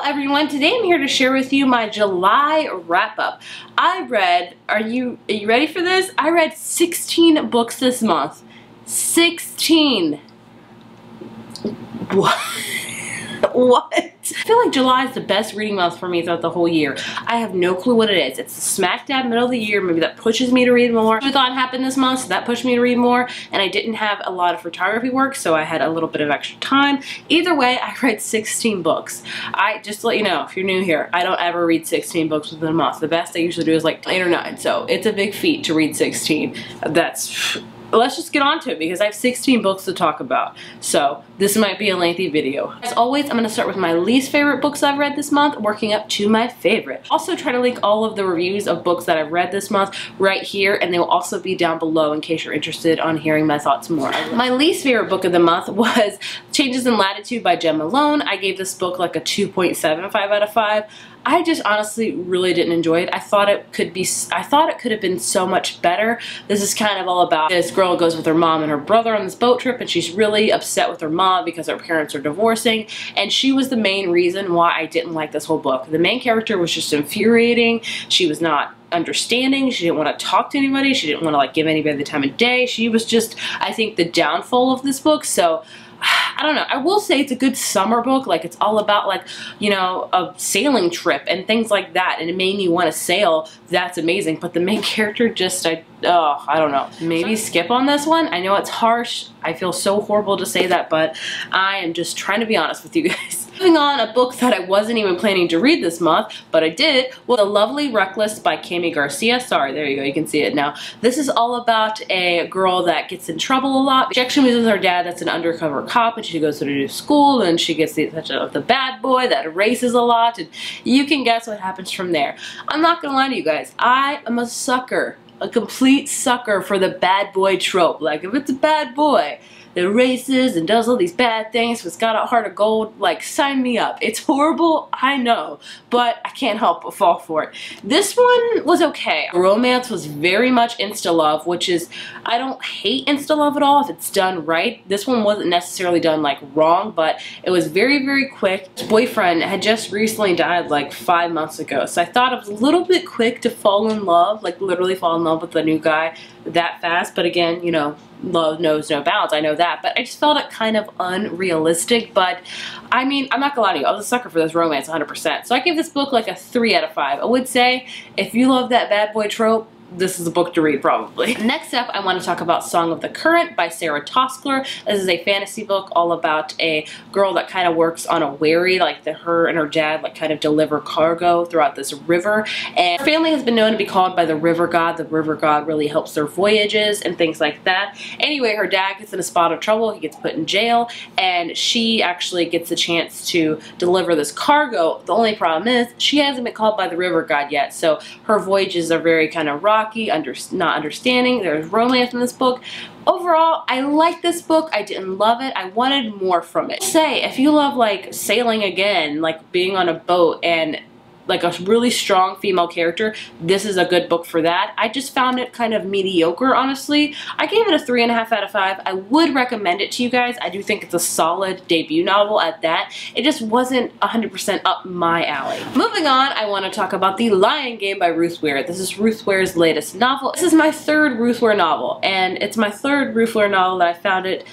everyone, today I'm here to share with you my July wrap-up. I read, are you ready for this? I read 16 books this month. 16! What? What? I feel like July is the best reading month for me throughout the whole year. I have no clue what it is. It's the smack dab middle of the year. Maybe that pushes me to read more. I thought happened this month, so that pushed me to read more. And I didn't have a lot of photography work, so I had a little bit of extra time. Either way, I read 16 books. Just to let you know, if you're new here, I don't ever read 16 books within a month. The best I usually do is like 8 or 9. So it's a big feat to read 16. Let's just get on to it because I have 16 books to talk about. So this might be a lengthy video. As always, I'm going to start with my least favorite books I've read this month, working up to my favorite. Also try to link all of the reviews of books that I've read this month right here, and they will also be down below in case you're interested on hearing my thoughts more. My least favorite book of the month was Changes in Latitude by Jen Malone. I gave this book like a 2.75 out of 5. I just honestly really didn't enjoy it. I thought it could have been so much better. This is kind of all about this girl goes with her mom and her brother on this boat trip, and she's really upset with her mom because her parents are divorcing, and she was the main reason why I didn't like this whole book. The main character was just infuriating. She was not understanding. She didn't want to talk to anybody. She didn't want to like give anybody the time of day. She was just, I think, the downfall of this book. So I don't know. I will say it's a good summer book. Like, it's all about, like, you know, a sailing trip and things like that. And it made me want to sail. That's amazing. But the main character just, I don't know. Maybe skip on this one. I know it's harsh. I feel so horrible to say that, but I am just trying to be honest with you guys. Moving on, a book that I wasn't even planning to read this month, but I did, was The Lovely Reckless by Cami Garcia. Sorry, there you go, you can see it now. This is all about a girl that gets in trouble a lot. She actually moves with her dad that's an undercover cop, and she goes to a new school, and she gets the attention of the bad boy that races a lot, and you can guess what happens from there. I'm not gonna lie to you guys, I am a sucker. A complete sucker for the bad boy trope. Like, if it's a bad boy that races and does all these bad things but's got a heart of gold, like, sign me up. It's horrible, I know, but I can't help but fall for it. This one was okay. Romance was very much insta-love, which is, I don't hate insta-love at all if it's done right. This one wasn't necessarily done like wrong, but it was very, very quick. His boyfriend had just recently died like 5 months ago, so I thought it was a little bit quick to fall in love, like literally fall in love with the new guy that fast. But again, you know, love knows no bounds, I know that, but I just felt it kind of unrealistic. But I mean, I'm not gonna lie to you, I was a sucker for this romance 100%. So I give this book like a 3 out of 5. I would say if you love that bad boy trope, this is a book to read probably. Next up, I want to talk about Song of the Current by Sarah Toskler. This is a fantasy book all about a girl that kind of works on a wherry, like her and her dad like kind of deliver cargo throughout this river, and her family has been known to be called by the river god. The river god really helps their voyages and things like that. Anyway, her dad gets in a spot of trouble, he gets put in jail, and she actually gets the chance to deliver this cargo. The only problem is she hasn't been called by the river god yet, so her voyages are very kind of rocky, not understanding. There's romance in this book. Overall, I like this book. I didn't love it. I wanted more from it. Say, if you love like sailing again, like being on a boat and like a really strong female character, this is a good book for that. I just found it kind of mediocre, honestly. I gave it a 3.5 out of 5. I would recommend it to you guys. I do think it's a solid debut novel at that. It just wasn't 100% up my alley. Moving on, I want to talk about The Lion Game by Ruth Ware. This is Ruth Ware's latest novel. This is my 3rd Ruth Ware novel, and it's my 3rd Ruth Ware novel that I found it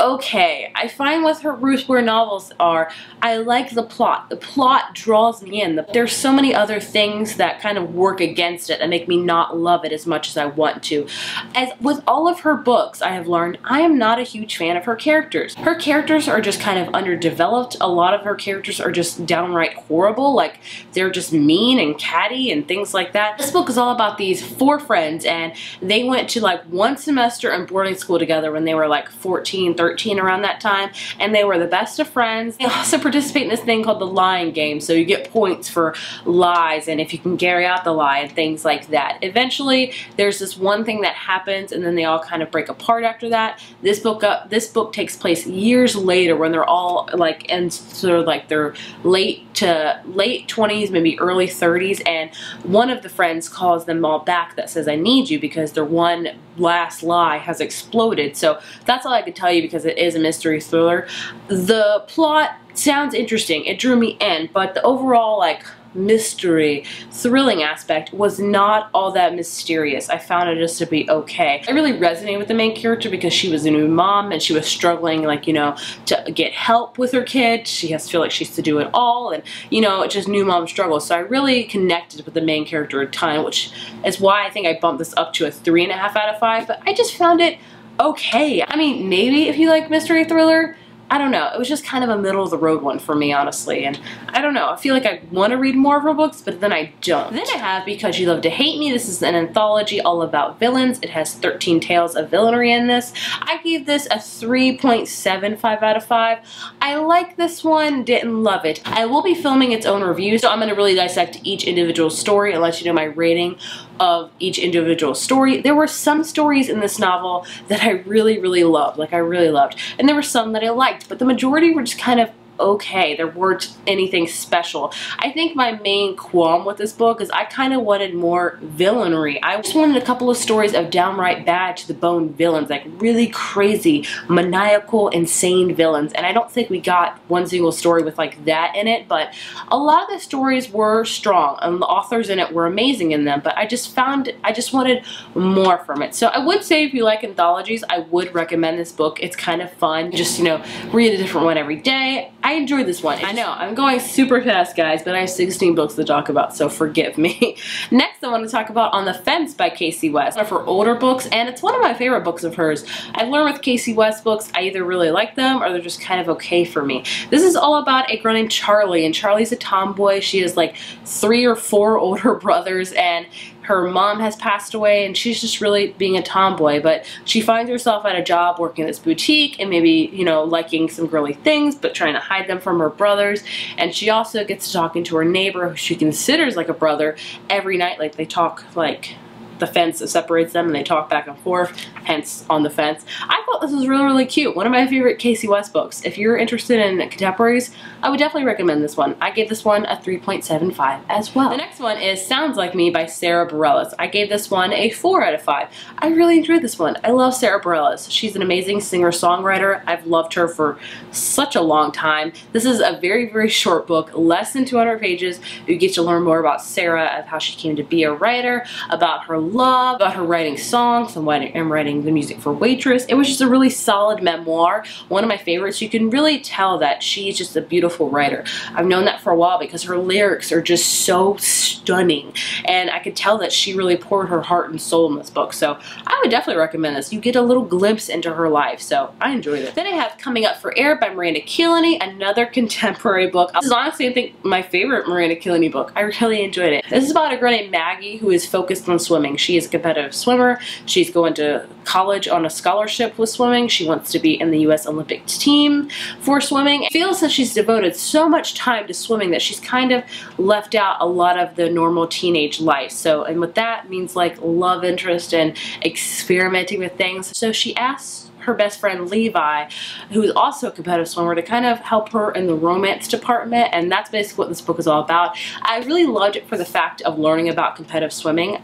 okay. I find with her Ruth Ware novels I like the plot. The plot draws me in. There's so many other things that kind of work against it and make me not love it as much as I want to. As with all of her books, I have learned I am not a huge fan of her characters. Her characters are just kind of underdeveloped. A lot of her characters are just downright horrible. Like, they're just mean and catty and things like that. This book is all about these 4 friends, and they went to like 1 semester in boarding school together when they were like 14, 13, around that time, and they were the best of friends. They also participate in this thing called the Lion Game, so you get points for lies and if you can carry out the lie and things like that. Eventually, there's this one thing that happens, and then they all kind of break apart after that. This book takes place years later when they're all like in sort of like their late to late 20s, maybe early 30s, and one of the friends calls them all back that says, I need you, because their one last lie has exploded. So that's all I could tell you because it is a mystery thriller. The plot sounds interesting. It drew me in, but the overall, like, mystery, thrilling aspect was not all that mysterious. I found it just to be okay. I really resonated with the main character because she was a new mom and she was struggling, like, you know, to get help with her kid. She has to feel like she has to do it all, and, you know, it's just new mom struggles. So I really connected with the main character a ton, which is why I think I bumped this up to a 3.5 out of 5, but I just found it okay. I mean, maybe if you like mystery thriller, I don't know. It was just kind of a middle of the road one for me, honestly. And I don't know. I feel like I want to read more of her books, but then I don't. Then I have Because You Love to Hate Me. This is an anthology all about villains. It has 13 tales of villainy in this. I gave this a 3.75 out of 5. I like this one, didn't love it. I will be filming its own review, so I'm going to really dissect each individual story and let you know my rating of each individual story. There were some stories in this novel that I really, really loved. Like, I really loved. And there were some that I liked, but the majority were just kind of okay. There weren't anything special. I think my main qualm with this book is I kind of wanted more villainy. I just wanted a couple of stories of downright bad to the bone villains, like really crazy, maniacal, insane villains, and I don't think we got one single story with like that in it, but a lot of the stories were strong and the authors in it were amazing in them, but I just wanted more from it. So I would say if you like anthologies, I would recommend this book. It's kind of fun. Just, you know, read a different one every day. I enjoyed this one. I know, I'm going super fast, guys, but I have 16 books to talk about, so forgive me. Next, I want to talk about On the Fence by Casey West. One of her older books, and it's one of my favorite books of hers. I've learned with Casey West books, I either really like them or they're just kind of okay for me. This is all about a girl named Charlie, and Charlie's a tomboy. She has like 3 or 4 older brothers, and her mom has passed away and she's just really being a tomboy, but she finds herself at a job working at this boutique and maybe, you know, liking some girly things but trying to hide them from her brothers. And she also gets to talking to her neighbor who she considers like a brother every night. Like, they talk like the fence that separates them and they talk back and forth, hence On the Fence. I thought this was really, really cute. One of my favorite Casey West books. If you're interested in contemporaries, I would definitely recommend this one. I gave this one a 3.75 as well. The next one is Sounds Like Me by Sarah Bareilles. I gave this one a 4 out of 5. I really enjoyed this one. I love Sarah Bareilles. She's an amazing singer-songwriter. I've loved her for such a long time. This is a very, very short book, less than 200 pages. You get to learn more about Sarah, of how she came to be a writer, about her love, about her writing songs and writing the music for Waitress. It was just a really solid memoir. One of my favorites. You can really tell that she's just a beautiful writer. I've known that for a while because her lyrics are just so stunning, and I could tell that she really poured her heart and soul in this book. So I would definitely recommend this. You get a little glimpse into her life, so I enjoyed it. Then I have Coming Up for Air by Miranda Killany, another contemporary book. This is honestly, I think, my favorite Miranda Killany book. I really enjoyed it. This is about a girl named Maggie who is focused on swimming. She is a competitive swimmer. She's going to college on a scholarship with swimming. She wants to be in the U.S. Olympic team for swimming. It feels that she's devoted so much time to swimming that she's kind of left out a lot of the normal teenage life. So, and with that means like love interest and experimenting with things. So she asks her best friend Levi, who is also a competitive swimmer, to kind of help her in the romance department, and that's basically what this book is all about. I really loved it for the fact of learning about competitive swimming.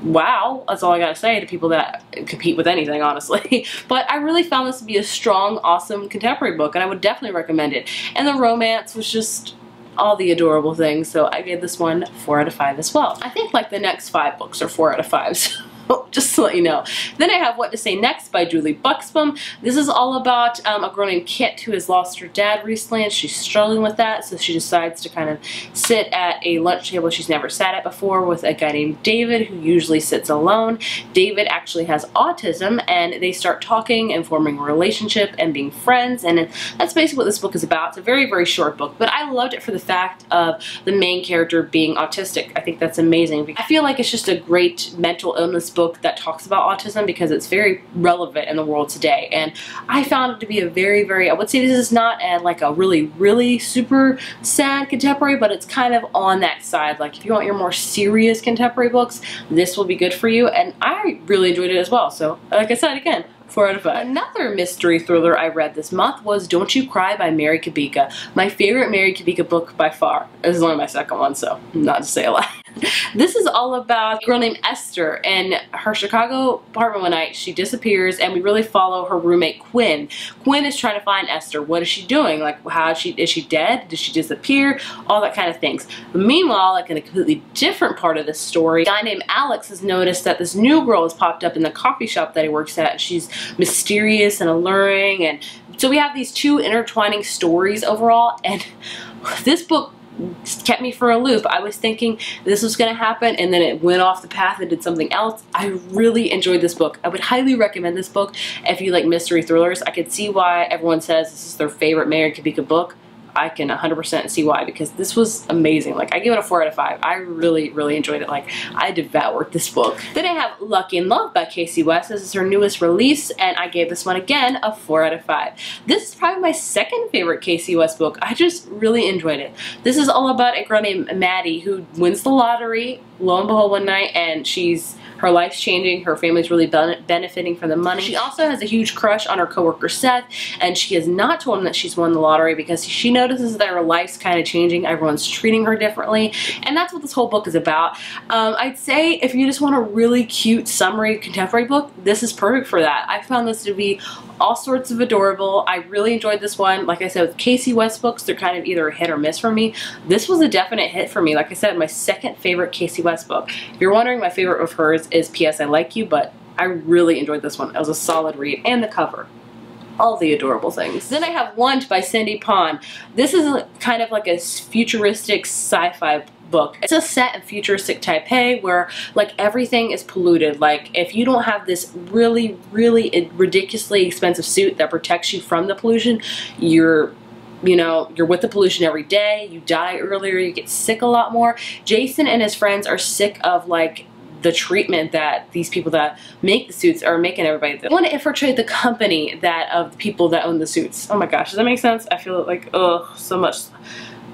Wow, that's all I gotta say to people that compete with anything, honestly. But I really found this to be a strong, awesome contemporary book, and I would definitely recommend it. And the romance was just all the adorable things, so I gave this one 4 out of 5 as well. I think like the next 5 books are 4 out of 5s. Just to let you know. Then I have What to Say Next by Julie Buxbaum. This is all about a girl named Kit who has lost her dad recently, and she's struggling with that, so she decides to kind of sit at a lunch table she's never sat at before with a guy named David who usually sits alone. David actually has autism, and they start talking and forming a relationship and being friends, and that's basically what this book is about. It's a very, very short book, but I loved it for the fact of the main character being autistic. I think that's amazing. I feel like it's just a great mental illness book that talks about autism because it's very relevant in the world today, and I found it to be a very, very, I would say this is not like a really, really super sad contemporary, but it's kind of on that side. Like, if you want your more serious contemporary books, this will be good for you, and I really enjoyed it as well. So like I said, again, 4 out of 5. Another mystery thriller I read this month was Don't You Cry by Mary Kubica. My favorite Mary Kubica book by far. This is only my second one, so not to say a lot. This is all about a girl named Esther. In her Chicago apartment one night, she disappears, and we really follow her roommate Quinn. Quinn is trying to find Esther. What is she doing? Like, is she dead? Did she disappear? All that kind of things. But meanwhile, like in a completely different part of this story, a guy named Alex has noticed that this new girl has popped up in the coffee shop that he works at. She's mysterious and alluring, and so we have these two intertwining stories overall, and this book kept me for a loop. I was thinking this was going to happen, and then it went off the path and did something else. I really enjoyed this book. I would highly recommend this book if you like mystery thrillers. I could see why everyone says this is their favorite Mary Kubica book. I can 100% see why, because this was amazing. Like, I give it a 4 out of 5. I really, really enjoyed it. Like, I devoured this book. Then I have Lucky in Love by Casey West. This is her newest release, and I gave this one, again, a 4 out of 5. This is probably my second favorite Casey West book. I just really enjoyed it. This is all about a girl named Maddie who wins the lottery, lo and behold, one night, and her life's changing. Her family's really benefiting from the money. She also has a huge crush on her coworker Seth, and she has not told him that she's won the lottery because she notices that her life's kind of changing. Everyone's treating her differently, and that's what this whole book is about. I'd say if you just want a really cute summary contemporary book, this is perfect for that. I found this to be all sorts of adorable. I really enjoyed this one. Like I said, with Casey West books, they're kind of either a hit or miss for me. This was a definite hit for me. Like I said, my second favorite Casey West book. If you're wondering, my favorite of hers is P.S. I Like You, but I really enjoyed this one. It was a solid read, and the cover. All the adorable things. Then I have Want by Cindy Pon. This is kind of like a futuristic sci-fi book. It's a set in futuristic Taipei where like everything is polluted. Like if you don't have this really, really ridiculously expensive suit that protects you from the pollution, you're with the pollution every day, you die earlier, you get sick a lot more. Jason and his friends are sick of like the treatment that these people that make the suits are making everybody. They want to infiltrate the company of the people that own the suits. Oh my gosh, does that make sense? I feel like, ugh, so much.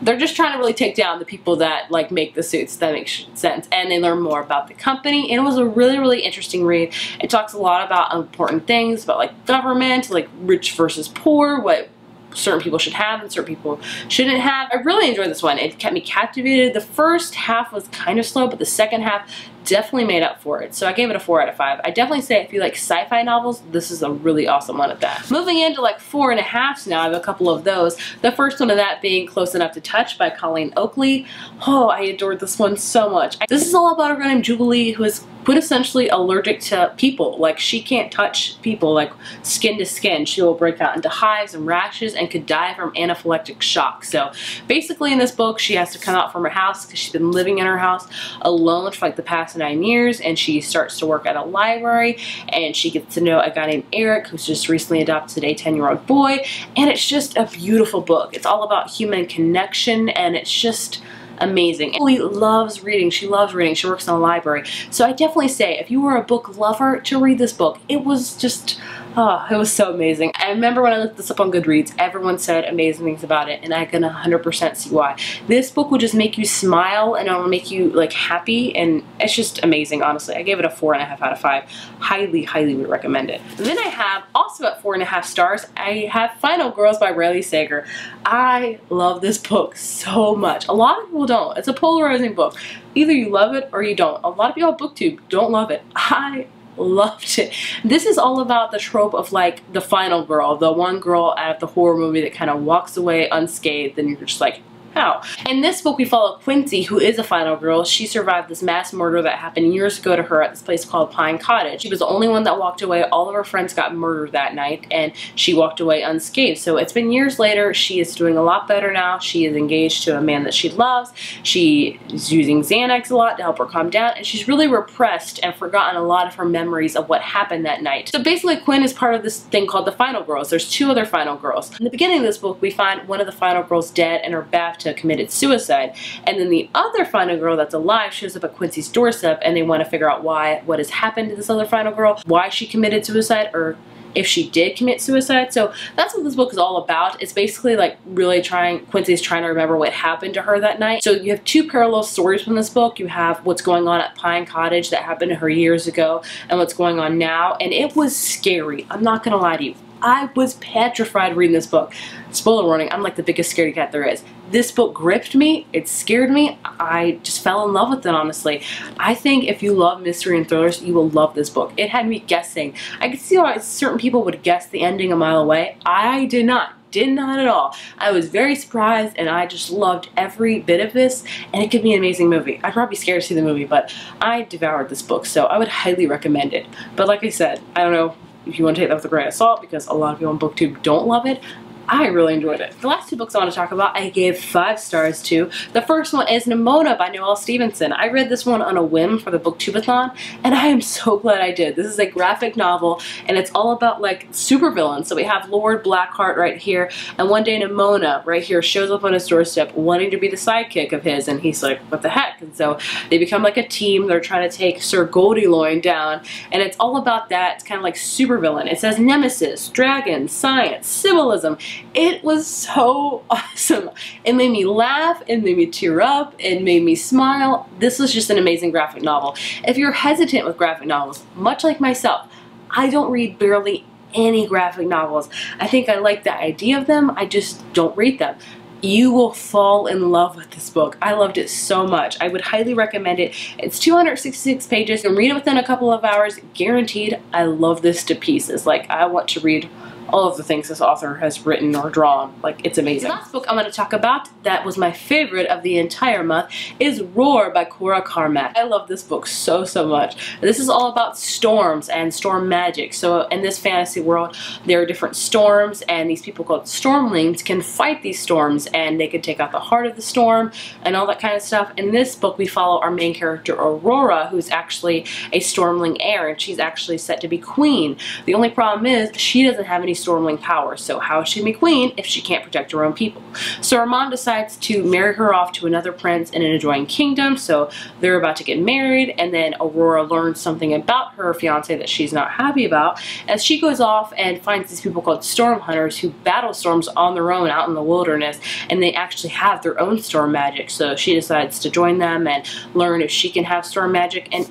They're just trying to really take down the people that like make the suits. That makes sense. And they learn more about the company. And it was a really, really interesting read. It talks a lot about important things, about like government, like rich versus poor, what certain people should have and certain people shouldn't have. I really enjoyed this one. It kept me captivated. The first half was kind of slow, but the second half definitely made up for it. So I gave it a 4 out of 5. I definitely say if you like sci-fi novels, this is a really awesome one at that. Moving into like 4.5s now, I have a couple of those. The first one of that being Close Enough to Touch by Colleen Oakley. Oh, I adored this one so much. This is all about a girl named Jubilee who is quintessentially allergic to people. Like she can't touch people like skin to skin. She will break out into hives and rashes and could die from anaphylactic shock. So basically in this book, she has to come out from her house because she's been living in her house alone for like the past 9 years, and she starts to work at a library, and she gets to know a guy named Eric who's just recently adopted a 10-year-old boy, and it's just a beautiful book. It's all about human connection, and it's just amazing. Emily loves reading. She loves reading. She works in a library. So I definitely say if you were a book lover to read this book. It was just, oh, it was so amazing. I remember when I looked this up on Goodreads, everyone said amazing things about it, and I can 100% see why. This book will just make you smile, and it will make you like happy, and it's just amazing, honestly. I gave it a 4.5 out of 5. Highly, highly would recommend it. Then I have, also at 4.5 stars, I have Final Girls by Riley Sager. I love this book so much. A lot of people don't. It's a polarizing book. Either you love it or you don't. A lot of people on BookTube don't love it. I loved it. This is all about the trope of like the final girl, the one girl out of the horror movie that kind of walks away unscathed, and you're just like, how? In this book, we follow Quincy, who is a final girl. She survived this mass murder that happened years ago to her at this place called Pine Cottage. She was the only one that walked away. All of her friends got murdered that night, and she walked away unscathed. So it's been years later. She is doing a lot better now. She is engaged to a man that she loves. She is using Xanax a lot to help her calm down, and she's really repressed and forgotten a lot of her memories of what happened that night. So basically, Quinn is part of this thing called the Final Girls. There's 2 other Final Girls. In the beginning of this book, we find one of the Final Girls dead in her bathtub, committed suicide, and then the other final girl that's alive shows up at Quincy's doorstep, and they want to figure out what has happened to this other final girl, why she committed suicide, or if she did commit suicide. So that's what this book is all about. It's basically like really Quincy's trying to remember what happened to her that night. So you have two parallel stories from this book. You have what's going on at Pine Cottage that happened to her years ago and what's going on now. And it was scary. I'm not gonna lie to you. I was petrified reading this book. Spoiler warning, I'm like the biggest scaredy cat there is. This book gripped me, it scared me, I just fell in love with it, honestly. I think if you love mystery and thrillers, you will love this book. It had me guessing. I could see why certain people would guess the ending a mile away. I did not. Did not at all. I was very surprised and I just loved every bit of this, and it could be an amazing movie. I'd probably be scared to see the movie, but I devoured this book, so I would highly recommend it. But like I said, I don't know if you want to take that with a grain of salt, because a lot of people on BookTube don't love it. I really enjoyed it. The last two books I want to talk about, I gave 5 stars to. The first one is Nimona by Noelle Stevenson. I read this one on a whim for the BookTubeathon, and I am so glad I did. This is a graphic novel, and it's all about like supervillains. So we have Lord Blackheart right here, and one day Nimona right here shows up on his doorstep wanting to be the sidekick of his, and he's like, what the heck? And so they become like a team. They're trying to take Sir Goldieloin down, and it's all about that. It's kind of like supervillain. It says nemesis, dragons, science, symbolism. It was so awesome. It made me laugh, it made me tear up, it made me smile. This was just an amazing graphic novel. If you're hesitant with graphic novels, much like myself, I don't read barely any graphic novels. I think I like the idea of them, I just don't read them. You will fall in love with this book. I loved it so much. I would highly recommend it. It's 266 pages. You can read it within a couple of hours, guaranteed. I love this to pieces. Like, I want to read all of the things this author has written or drawn. Like, it's amazing. The last book I'm going to talk about that was my favorite of the entire month is Roar by Cora Carmack. I love this book so, so much. This is all about storms and storm magic. So in this fantasy world, there are different storms, and these people called stormlings can fight these storms, and they can take out the heart of the storm and all that kind of stuff. In this book, we follow our main character, Aurora, who's actually a stormling heir, and she's actually set to be queen. The only problem is she doesn't have any stormling power, so how is she be queen if she can't protect her own people? So her mom decides to marry her off to another prince in an adjoining kingdom, so they're about to get married, and then Aurora learns something about her fiance that she's not happy about, as she goes off and finds these people called storm hunters who battle storms on their own out in the wilderness, and they actually have their own storm magic, so she decides to join them and learn if she can have storm magic, and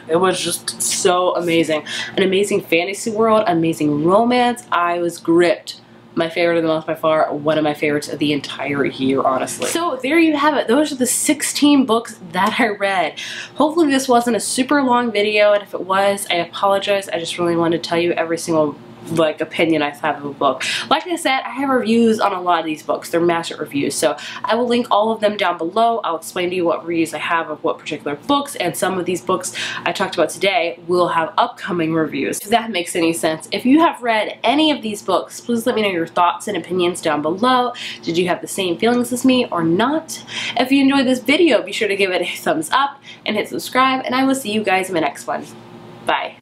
it was just so amazing. An amazing fantasy world, amazing romance. I was gripped. My favorite of the month by far, one of my favorites of the entire year, honestly. So there you have it. Those are the 16 books that I read. Hopefully this wasn't a super long video, and if it was, I apologize. I just really wanted to tell you every single opinion I have of a book. Like I said, I have reviews on a lot of these books. They're master reviews, so I will link all of them down below. I'll explain to you what reviews I have of what particular books, and some of these books I talked about today will have upcoming reviews, if that makes any sense. If you have read any of these books, please let me know your thoughts and opinions down below. Did you have the same feelings as me or not? If you enjoyed this video, be sure to give it a thumbs up and hit subscribe, and I will see you guys in my next one. Bye.